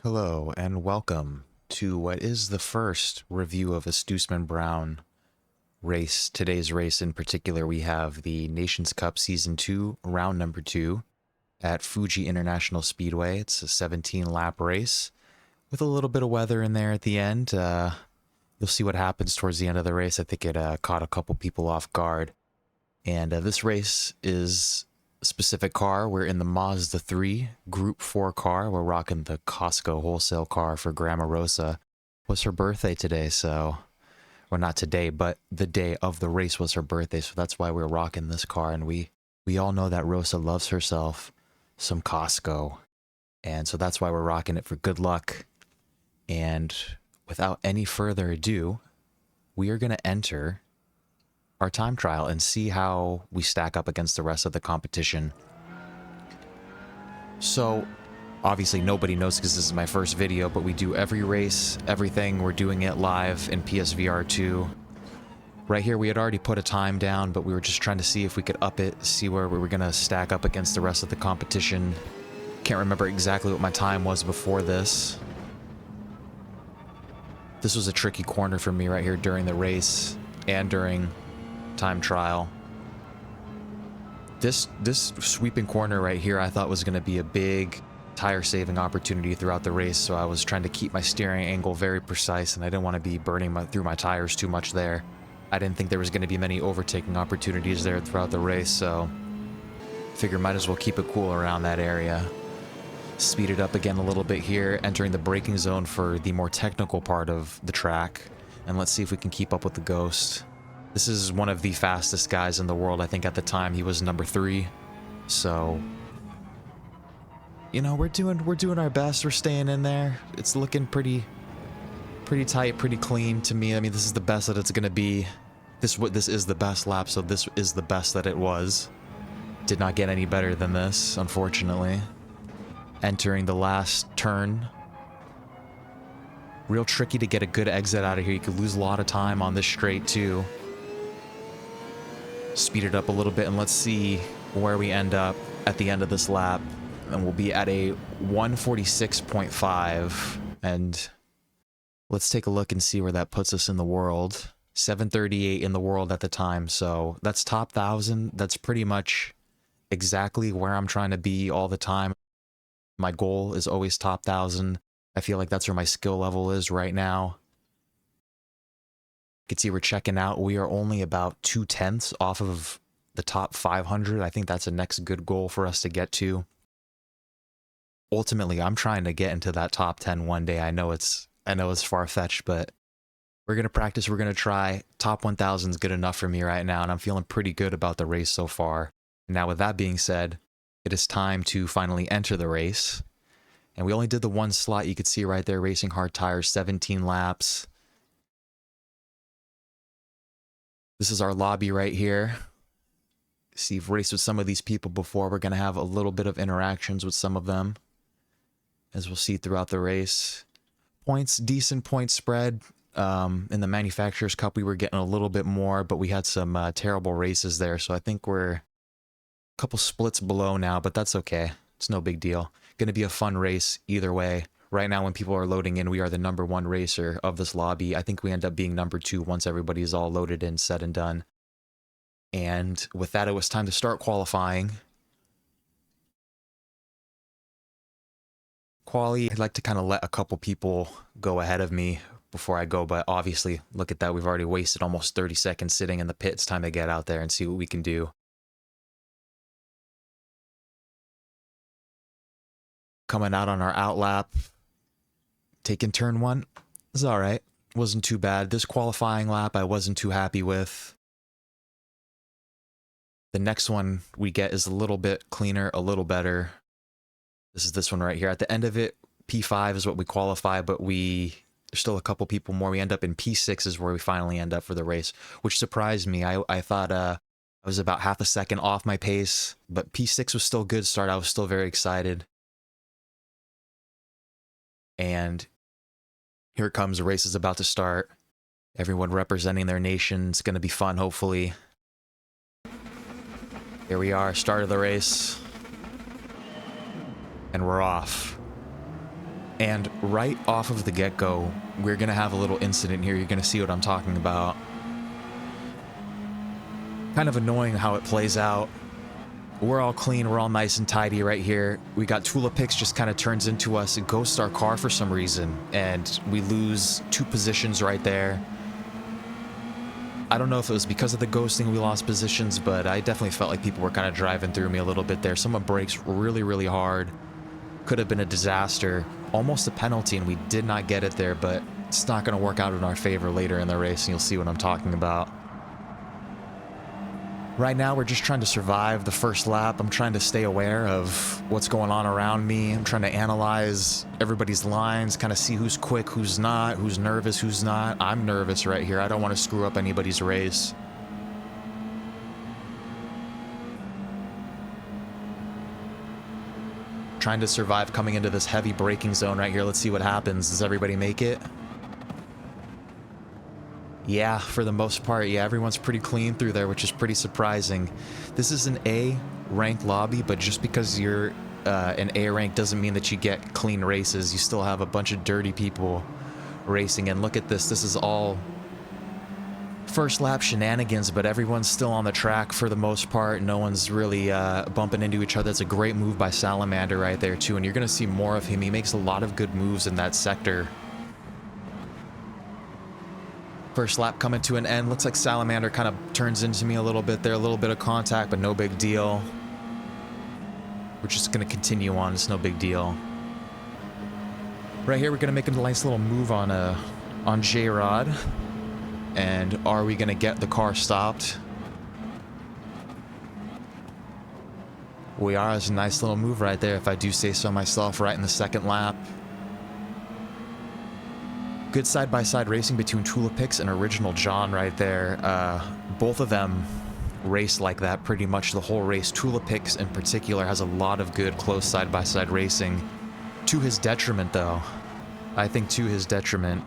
Hello and welcome to what is the first review of a Stoosman Brown race. Today's race in particular, we have the Nations Cup Season 2, round number 2 at Fuji International Speedway. It's a 17-lap race with a little bit of weather in there at the end. You'll see what happens towards the end of the race. I think it caught a couple people off guard. And this race is specific car. We're in the Mazda 3 Group 4 car. We're rocking the Costco wholesale car for Grandma Rosa. It was her birthday today, so... Well, not today, but the day of the race was her birthday, so that's why we're rocking this car. And we all know that Rosa loves herself some Costco. And so that's why we're rocking it for good luck. And without any further ado, we are going to enter our time trial and see how we stack up against the rest of the competition. So, obviously nobody knows because this is my first video, but we do every race, everything. We're doing it live in PSVR 2. Right here, we had already put a time down, but we were just trying to see if we could up it, see where we were going to stack up against the rest of the competition. Can't remember exactly what my time was before this. This was a tricky corner for me right here during the race and during time trial. This sweeping corner right here I thought was going to be a big tire saving opportunity throughout the race, so I was trying to keep my steering angle very precise, and I didn't want to be burning through my tires too much there. I didn't think there was going to be many overtaking opportunities there throughout the race, so figure might as well keep it cool around that area. Speed it up again a little bit here, entering the braking zone for the more technical part of the track, and let's see if we can keep up with the Ghost. This is one of the fastest guys in the world. I think at the time he was number 3. So, you know, we're doing our best. We're staying in there. It's looking pretty tight, pretty clean to me. I mean, this is the best that it's gonna be. This is the best lap, so this is the best that it was. Did not get any better than this, unfortunately. Entering the last turn. Real tricky to get a good exit out of here. You could lose a lot of time on this straight too. Speed it up a little bit and let's see where we end up at the end of this lap. And we'll be at a 146.5. And let's take a look and see where that puts us in the world. 738 in the world at the time. So that's top 1,000. That's pretty much exactly where I'm trying to be all the time. My goal is always top 1,000. I feel like that's where my skill level is right now. You can see we're checking out. We are only about 0.2 off of the top 500. I think that's a next good goal for us to get to. Ultimately, I'm trying to get into that top 10 one day. I know it's far-fetched, but we're going to practice. We're going to try. Top 1,000 is good enough for me right now, and I'm feeling pretty good about the race so far. Now, with that being said, it is time to finally enter the race. And we only did the one slot. You could see right there, Racing Hard Tires, 17 laps. This is our lobby right here. See, I've raced with some of these people before. We're going to have a little bit of interactions with some of them, as we'll see throughout the race. Points, decent point spread. In the Manufacturers Cup, we were getting a little bit more, but we had some terrible races there. So I think we're a couple splits below now, but that's okay. It's no big deal. Going to be a fun race either way. Right now, when people are loading in, we are the #1 racer of this lobby. I think we end up being number 2 once everybody's all loaded in, said and done. And with that, it was time to start qualifying. Quali, I'd like to kind of let a couple people go ahead of me before I go, but obviously, look at that. We've already wasted almost 30 seconds sitting in the pit. It's time to get out there and see what we can do. Coming out on our outlap. Taking turn 1 is all right. Wasn't too bad. This qualifying lap I wasn't too happy with. The next one we get is a little bit cleaner, a little better. This is this one right here. At the end of it, P5 is what we qualify, but there's still a couple people more. We end up in P6 is where we finally end up for the race, which surprised me. I thought I was about half a second off my pace, but P6 was still a good start. I was still very excited. And here it comes. The race is about to start. Everyone representing their nation. It's going to be fun, hopefully. Here we are, start of the race. And we're off. And right off of the get-go, we're going to have a little incident here. You're going to see what I'm talking about. Kind of annoying how it plays out. We're all clean, we're all nice and tidy right here. We got Tula Pix just kind of turns into us and ghosts our car for some reason. And we lose 2 positions right there. I don't know if it was because of the ghosting we lost positions, but I definitely felt like people were kind of driving through me a little bit there. Someone brakes really, really hard. Could have been a disaster. Almost a penalty, and we did not get it there, but it's not going to work out in our favor later in the race, and you'll see what I'm talking about. Right now, we're just trying to survive the first lap. I'm trying to stay aware of what's going on around me. I'm trying to analyze everybody's lines, kind of see who's quick, who's not, who's nervous, who's not. I'm nervous right here. I don't want to screw up anybody's race. Trying to survive coming into this heavy braking zone right here. Let's see what happens. Does everybody make it? Yeah, for the most part, yeah, everyone's pretty clean through there, which is pretty surprising. This is an A rank lobby, but just because you're an A rank doesn't mean that you get clean races. You still have a bunch of dirty people racing, and look at this. This is all first lap shenanigans, but everyone's still on the track for the most part. No one's really bumping into each other. It's a great move by Salamander right there too, and you're gonna see more of him. He makes a lot of good moves in that sector. First lap coming to an end. Looks like Salamander kind of turns into me a little bit there. A little bit of contact, but no big deal. We're just gonna continue on. It's no big deal. Right here, we're gonna make a nice little move on J-Rod. And are we gonna get the car stopped? We are. It's a nice little move right there, if I do say so myself, right in the second lap. Good side-by-side racing between Tula Pix and Original John right there. Both of them race like that pretty much the whole race. Tula Pix in particular has a lot of good close side-by-side racing. To his detriment, though. I think to his detriment.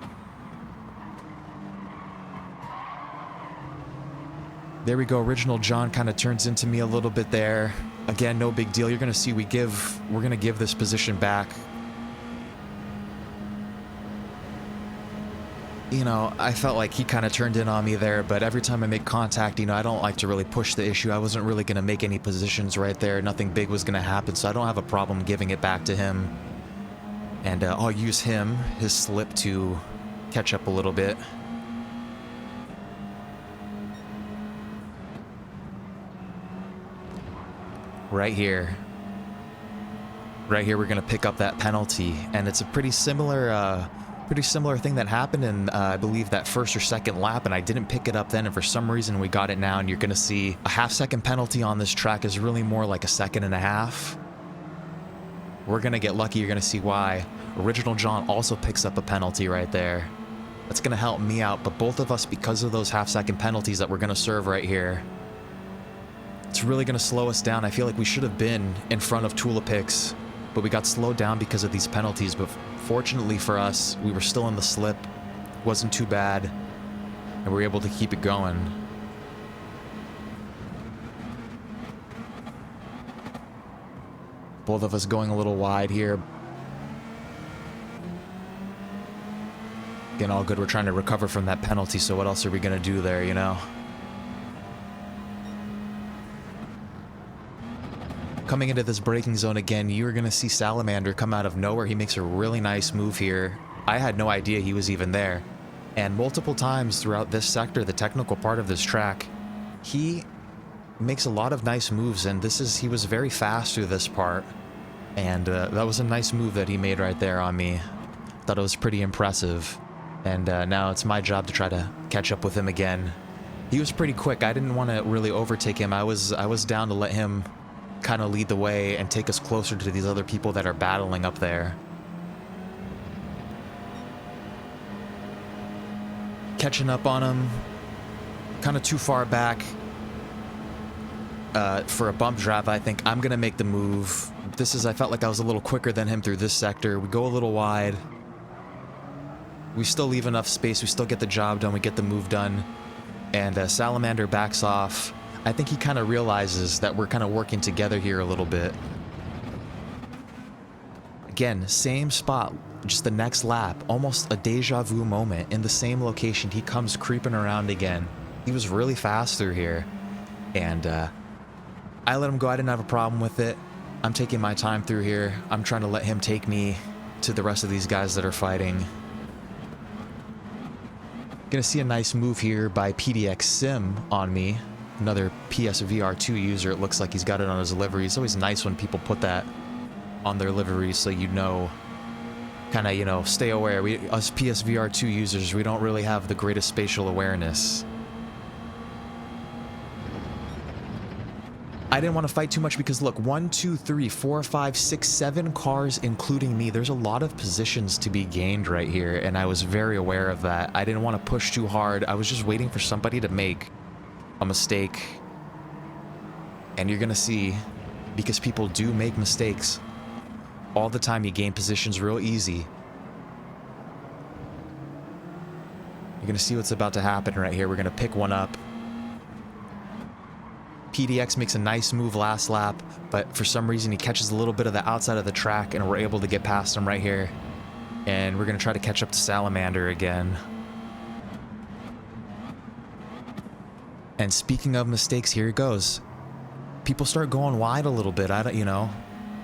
There we go. Original John kind of turns into me a little bit there. Again, no big deal. You're going to see we're going to give this position back. You know, I felt like he kind of turned in on me there, but every time I make contact, you know, I don't like to really push the issue. I wasn't really going to make any positions right there. Nothing big was going to happen, so I don't have a problem giving it back to him. And I'll use his slip to catch up a little bit. Right here. Right here, we're going to pick up that penalty, and it's a pretty similar thing that happened in, I believe, that first or second lap, and I didn't pick it up then, and for some reason we got it now, and you're going to see a half-second penalty on this track is really more like a second and a half. We're going to get lucky. You're going to see why. Original John also picks up a penalty right there. That's going to help me out, but both of us, because of those half-second penalties that we're going to serve right here, it's really going to slow us down. I feel like we should have been in front of Tula Pix, but we got slowed down because of these penalties. But fortunately for us, we were still in the slip. Wasn't too bad, and we were able to keep it going. Both of us going a little wide here. Again, all good. We're trying to recover from that penalty, so what else are we going to do there, you know? Coming into this braking zone again, you're going to see Salamander come out of nowhere. He makes a really nice move here. I had no idea he was even there. And multiple times throughout this sector, the technical part of this track, he makes a lot of nice moves, and he was very fast through this part. And that was a nice move that he made right there on me. Thought it was pretty impressive. And now it's my job to try to catch up with him again. He was pretty quick. I didn't want to really overtake him. I was down to let him kind of lead the way and take us closer to these other people that are battling up there. Catching up on him, kind of too far back for a bump drive. I think I'm gonna make the move. I felt like I was a little quicker than him through this sector. We go a little wide. We still leave enough space. We still get the job done. We get the move done. And Salamander backs off. I think he kind of realizes that we're kind of working together here a little bit. Again, same spot. just the next lap, almost a deja vu moment. In the same location, he comes creeping around again. He was really fast through here, and I let him go. I didn't have a problem with it. I'm taking my time through here. I'm trying to let him take me to the rest of these guys that are fighting. Gonna see a nice move here by PDX Sim on me. Another PSVR2 user. It looks like he's got it on his livery. It's always nice when people put that on their livery, so you know, kind of, you know, stay aware. Us PSVR2 users, we don't really have the greatest spatial awareness. I didn't want to fight too much because look, 1, 2, 3, 4, 5, 6, 7 cars, including me. There's a lot of positions to be gained right here, and I was very aware of that. I didn't want to push too hard. I was just waiting for somebody to make a mistake. And you're gonna see, because people do make mistakes all the time, you gain positions real easy. You're gonna see what's about to happen right here. We're gonna pick one up. PDX makes a nice move last lap, but for some reason he catches a little bit of the outside of the track, and we're able to get past him right here. And we're gonna try to catch up to Salamander again. And speaking of mistakes, here it goes. People start going wide a little bit. You know,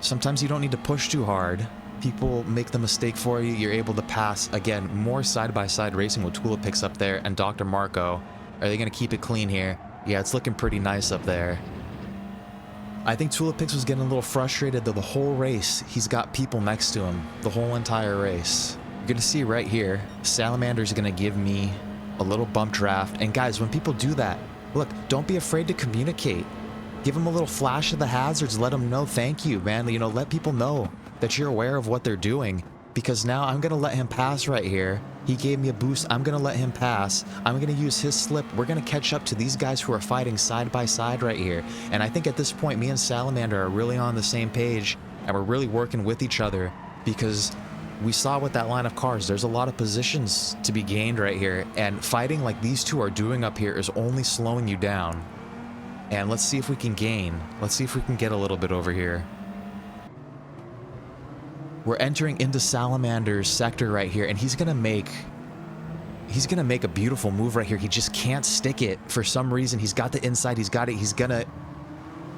sometimes you don't need to push too hard. People make the mistake for you. You're able to pass. Again, more side-by-side racing with Tula Picks up there and Dr. Marco. Are they going to keep it clean here? Yeah, it's looking pretty nice up there. I think Tula Picks was getting a little frustrated though the whole race. He's got people next to him the whole entire race. You're going to see right here, Salamander's going to give me a little bump draft. And guys, when people do that, look, don't be afraid to communicate. Give them a little flash of the hazards. Let them know, thank you, man. You know, let people know that you're aware of what they're doing. Because now I'm going to let him pass right here. He gave me a boost. I'm going to let him pass. I'm going to use his slip. We're going to catch up to these guys who are fighting side by side right here. And I think at this point, me and Salamander are really on the same page. And we're really working with each other. Because we saw with that line of cars, there's a lot of positions to be gained right here. And fighting like these two are doing up here is only slowing you down. And let's see if we can gain. Let's see if we can get a little bit over here. We're entering into Salamander's sector right here, and he's gonna make a beautiful move right here. He just can't stick it for some reason. He's got the inside, he's got it,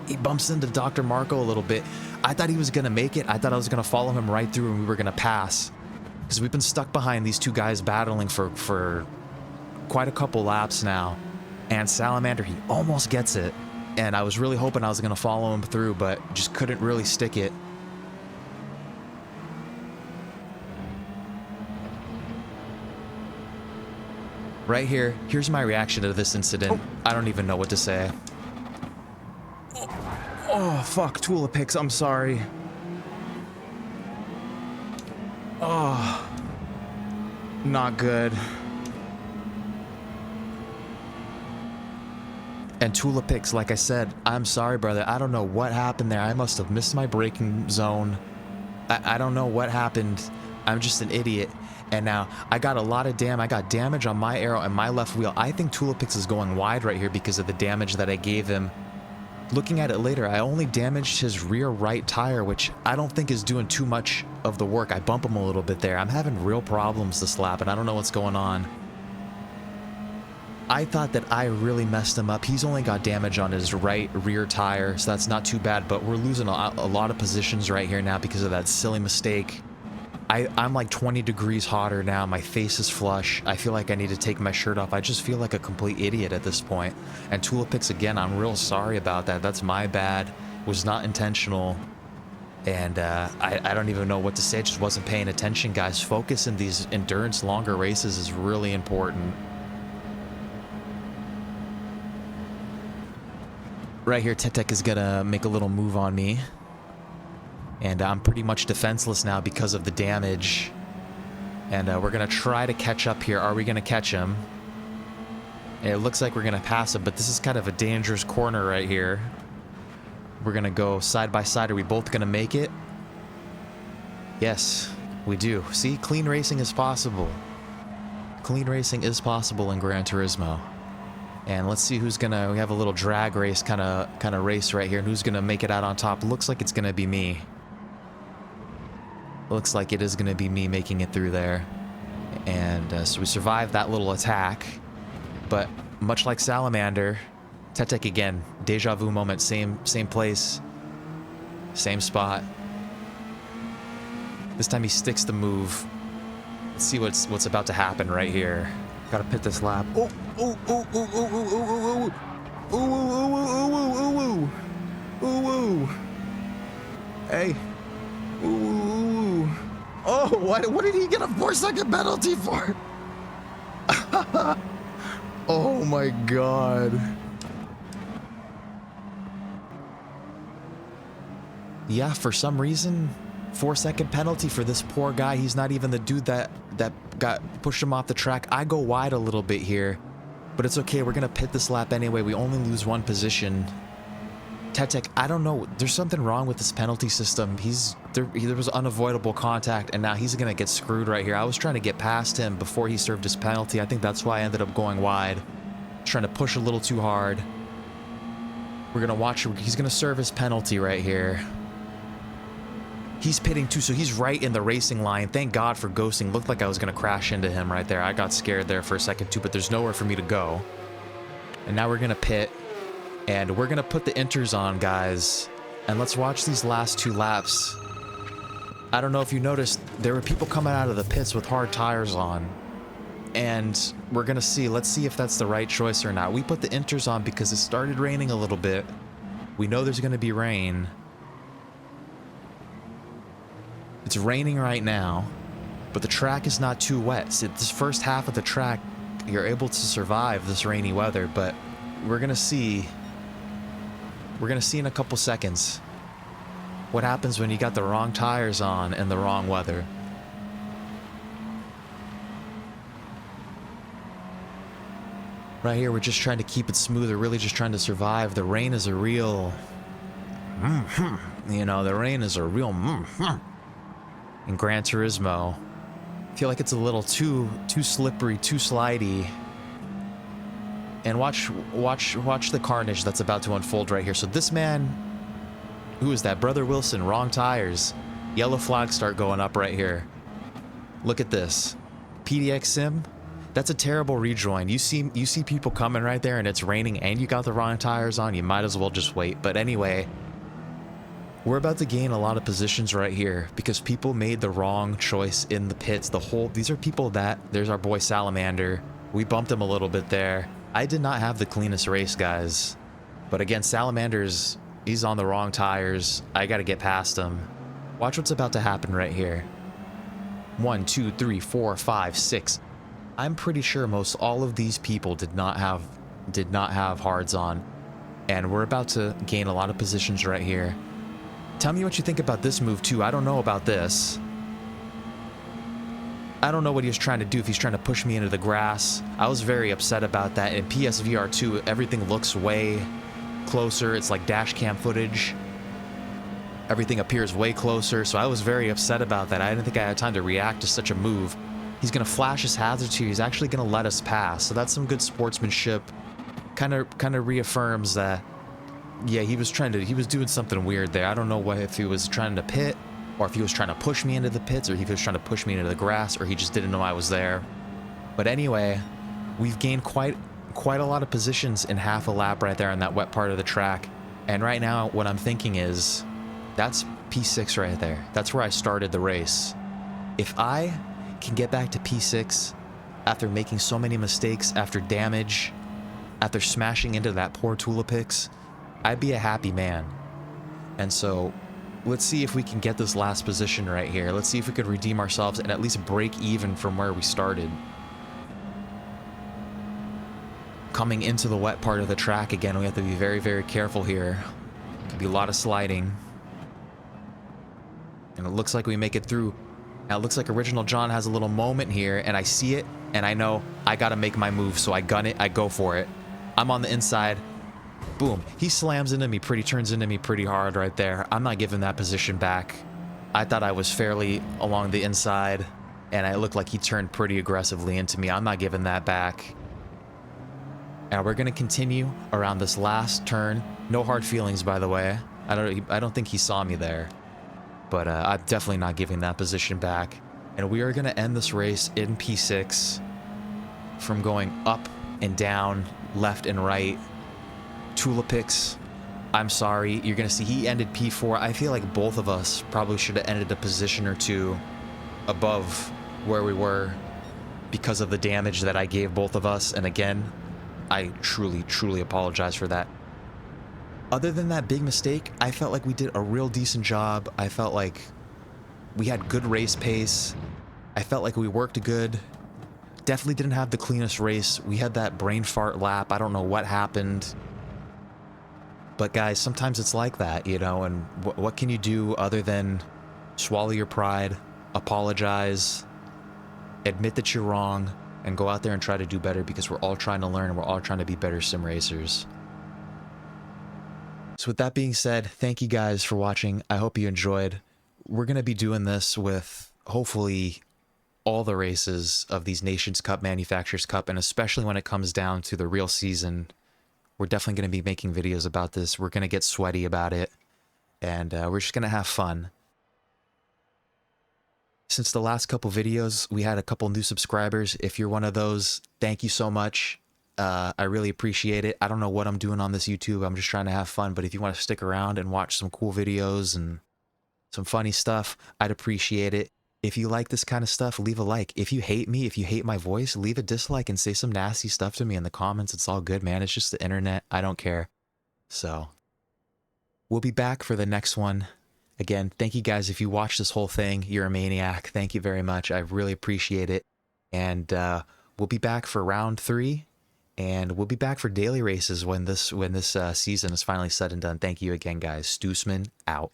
he bumps into Dr. Marco a little bit. I thought he was gonna make it. I thought I was gonna follow him right through and we were gonna pass. Because we've been stuck behind these two guys battling for quite a couple laps now. And Salamander, he almost gets it. And I was really hoping I was gonna follow him through, but just couldn't really stick it. Right here, here's my reaction to this incident. I don't even know what to say. Oh, fuck, Tula Picks, I'm sorry. Oh, not good. And Tula Picks, like I said, I'm sorry, brother. I don't know what happened there. I must have missed my braking zone. I don't know what happened. I'm just an idiot. And now I got a lot of I got damage on my aero and my left wheel. I think Tula Picks is going wide right here because of the damage that I gave him. Looking at it later, I only damaged his rear right tire, which I don't think is doing too much of the work. I bump him a little bit there. I'm having real problems this lap, and I don't know what's going on. I thought that I really messed him up. He's only got damage on his right rear tire, so that's not too bad, but we're losing a lot of positions right here now because of that silly mistake. I'm like 20 degrees hotter now. My face is flush. I feel like I need to take my shirt off. I just feel like a complete idiot at this point. And Tula Picks, again, I'm real sorry about that. That's my bad. Was not intentional. And I don't even know what to say. I just wasn't paying attention, guys. Focus in these endurance longer races is really important. Right here, Tetek is gonna make a little move on me. And I'm pretty much defenseless now because of the damage. And we're going to try to catch up here. Are we going to catch him? And it looks like we're going to pass him, but this is kind of a dangerous corner right here. We're going to go side by side. Are we both going to make it? Yes, we do. See, clean racing is possible. Clean racing is possible in Gran Turismo. And let's see who's going to... We have a little drag race kind of race right here. And who's going to make it out on top? Looks like it's going to be me. Looks like it is going to be me making it through there. And so we survived that little attack. But much like Salamander, Tetek again, deja vu moment, same place, same spot. This time he sticks the move. Let's see what's about to happen right here. Gotta pit this lap. Oh, oh, oh, oh, oh, oh, oh, oh, oh, oh, oh, oh, oh, oh, hey. Ooh. Oh, what did he get a 4-second penalty for? Oh my god. Yeah, for some reason, 4-second penalty for this poor guy. He's not even the dude that got pushed him off the track. I go wide a little bit here, but it's okay. We're gonna pit this lap anyway. We only lose one position. Tetek, I don't know. There's something wrong with this penalty system. There was unavoidable contact, and now he's gonna get screwed right here. I was trying to get past him before he served his penalty. I think that's why I ended up going wide, trying to push a little too hard. We're gonna watch. He's gonna serve his penalty right here. He's pitting too, so he's right in the racing line. Thank God for ghosting. Looked like I was gonna crash into him right there. I got scared there for a second too, but there's nowhere for me to go. And now we're gonna pit. And we're gonna put the inters on, guys. And let's watch these last 2 laps. I don't know if you noticed, there were people coming out of the pits with hard tires on. And we're gonna see, let's see if that's the right choice or not. We put the inters on because it started raining a little bit. We know there's gonna be rain. It's raining right now, but the track is not too wet. So this first half of the track, you're able to survive this rainy weather, but we're gonna see in a couple seconds what happens when you got the wrong tires on and the wrong weather. Right here, we're just trying to keep it smooth. We're really just trying to survive. The rain is a real... You know, the rain is a real... In Gran Turismo. I feel like it's a little too slippery, too slidey. And watch the carnage that's about to unfold right here. So this man, who is that? Brother Wilson, wrong tires. Yellow flags start going up right here. Look at this. PDX Sim, that's a terrible rejoin. You see people coming right there and it's raining and you got the wrong tires on, you might as well just wait. But anyway, we're about to gain a lot of positions right here because people made the wrong choice in the pits. These are people there's our boy Salamander. We bumped him a little bit there. I did not have the cleanest race, guys. But again, Salamander's, he's on the wrong tires. I got to get past him. Watch what's about to happen right here. 1, 2, 3, 4, 5, 6. I'm pretty sure most all of these people did not have hards on. And we're about to gain a lot of positions right here. Tell me what you think about this move too. I don't know about this. I don't know what he was trying to do, if he's trying to push me into the grass. I was very upset about that. In PSVR 2, everything looks way closer. It's like dash cam footage. Everything appears way closer, so I was very upset about that. I didn't think I had time to react to such a move. He's going to flash his hazards here. He's actually going to let us pass, so that's some good sportsmanship. Kind of reaffirms that, yeah, he was doing something weird there. I don't know if he was trying to pit, or if he was trying to push me into the pits, or if he was trying to push me into the grass, or he just didn't know I was there. But anyway, we've gained quite a lot of positions in half a lap right there on that wet part of the track. And right now, what I'm thinking is, that's P6 right there. That's where I started the race. If I can get back to P6 after making so many mistakes, after damage, after smashing into that poor Tulipix, I'd be a happy man. And so, let's see if we can get this last position right here. Let's see if we could redeem ourselves and at least break even from where we started. Coming into the wet part of the track again, we have to be very, very careful here. Could be a lot of sliding. And it looks like we make it through. Now it looks like Original John has a little moment here, and I see it, and I know I gotta make my move, so I gun it, I go for it. I'm on the inside. Boom. He slams into me turns into me pretty hard right there. I'm not giving that position back. I thought I was fairly along the inside, and it looked like he turned pretty aggressively into me. I'm not giving that back. And we're gonna continue around this last turn. No hard feelings, by the way. I don't think he saw me there. but I'm definitely not giving that position back. And we are going to end this race in P6 from going up and down, left and right. Tulipix, I'm sorry. You're going to see he ended P4. I feel like both of us probably should have ended a position or two above where we were because of the damage that I gave both of us. And again, I truly, truly apologize for that. Other than that big mistake, I felt like we did a real decent job. I felt like we had good race pace. I felt like we worked good. Definitely didn't have the cleanest race. We had that brain fart lap. I don't know what happened. But guys, sometimes it's like that, you know, and what can you do other than swallow your pride, apologize, admit that you're wrong, and go out there and try to do better, because we're all trying to learn and we're all trying to be better sim racers. So with that being said, thank you guys for watching. I hope you enjoyed. We're going to be doing this with hopefully all the races of these Nations Cup, Manufacturers Cup, and especially when it comes down to the real season. We're definitely going to be making videos about this. We're going to get sweaty about it, and we're just going to have fun. Since the last couple videos, we had a couple new subscribers. If you're one of those, thank you so much. I really appreciate it. I don't know what I'm doing on this YouTube. I'm just trying to have fun, but if you want to stick around and watch some cool videos and some funny stuff, I'd appreciate it. If you like this kind of stuff, leave a like. If you hate me, if you hate my voice, leave a dislike and say some nasty stuff to me in the comments. It's all good, man. It's just the internet. I don't care. So, we'll be back for the next one. Again, thank you guys. If you watched this whole thing, you're a maniac. Thank you very much. I really appreciate it. And we'll be back for round 3. And we'll be back for daily races when this season is finally said and done. Thank you again, guys. Stoosman out.